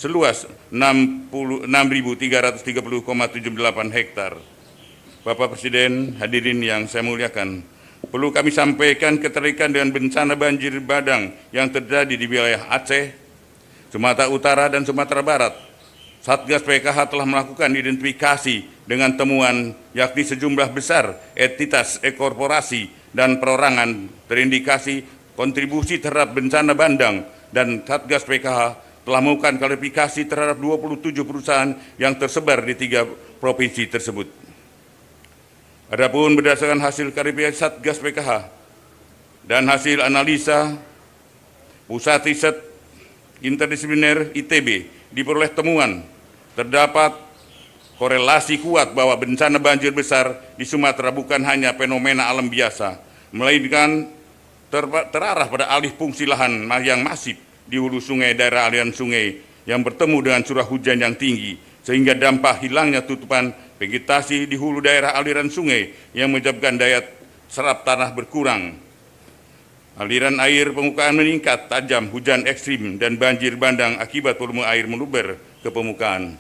seluas 66.330,78 hektar. Bapak Presiden, hadirin yang saya muliakan, perlu kami sampaikan keterkaitan dengan bencana banjir bandang yang terjadi di wilayah Aceh, Sumatera Utara, dan Sumatera Barat. Satgas PKH telah melakukan identifikasi dengan temuan yakni sejumlah besar entitas korporasi dan perorangan terindikasi kontribusi terhadap bencana bandang, dan Satgas PKH telah melakukan klarifikasi terhadap 27 perusahaan yang tersebar di 3 provinsi tersebut. Adapun berdasarkan hasil klarifikasi Satgas PKH dan hasil analisa Pusat Riset Interdisipliner ITB, diperoleh temuan terdapat korelasi kuat bahwa bencana banjir besar di Sumatera bukan hanya fenomena alam biasa, melainkan terarah pada alih fungsi lahan yang masif di hulu sungai daerah aliran sungai yang bertemu dengan curah hujan yang tinggi, sehingga dampak hilangnya tutupan vegetasi di hulu daerah aliran sungai yang menyebabkan daya serap tanah berkurang. Aliran air permukaan meningkat tajam, hujan ekstrim, dan banjir bandang akibat volume air meluber ke permukaan.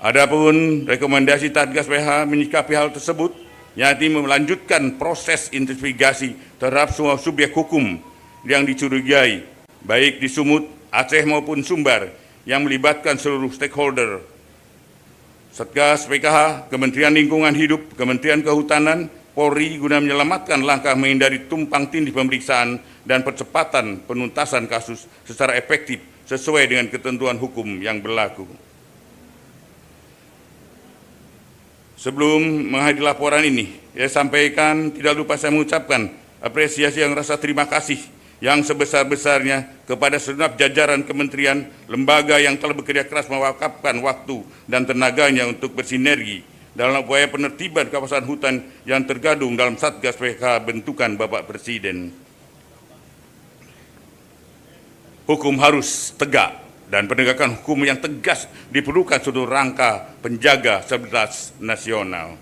Adapun rekomendasi Satgas PKH menyikapi hal tersebut, yakni melanjutkan proses investigasi terhadap semua subjek hukum yang dicurigai, baik di Sumut, Aceh maupun Sumbar, yang melibatkan seluruh stakeholder. Satgas PKH, Kementerian Lingkungan Hidup, Kementerian Kehutanan, Polri guna menyelamatkan langkah menghindari tumpang tindih pemeriksaan dan percepatan penuntasan kasus secara efektif sesuai dengan ketentuan hukum yang berlaku. Sebelum menghadiri laporan ini, saya sampaikan tidak lupa saya mengucapkan apresiasi yang rasa terima kasih yang sebesar-besarnya kepada segenap jajaran kementerian, lembaga yang telah bekerja keras mewakafkan waktu dan tenaganya untuk bersinergi dalam upaya penertiban kawasan hutan yang tergabung dalam Satgas PKH bentukan Bapak Presiden. Hukum harus tegak, dan penegakan hukum yang tegas diperlukan seluruh rangka penjaga stabilitas nasional.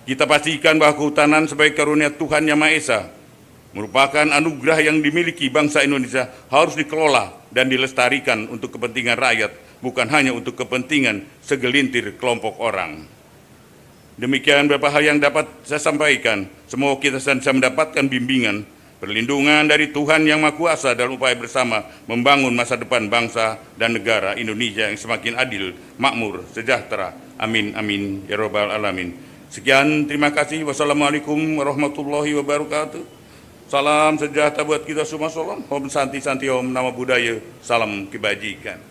Kita pastikan bahwa kehutanan sebagai karunia Tuhan Yang Maha Esa merupakan anugerah yang dimiliki bangsa Indonesia, harus dikelola dan dilestarikan untuk kepentingan rakyat, bukan hanya untuk kepentingan segelintir kelompok orang. Demikian beberapa hal yang dapat saya sampaikan. Semoga kita bisa mendapatkan bimbingan, perlindungan dari Tuhan Yang Maha Kuasa dalam upaya bersama membangun masa depan bangsa dan negara Indonesia yang semakin adil, makmur, sejahtera. Amin, amin, ya robbal alamin. Sekian, terima kasih. Wassalamualaikum warahmatullahi wabarakatuh. Salam sejahtera buat kita semua. Om Santi Santi Om, nama budaya, salam kebajikan.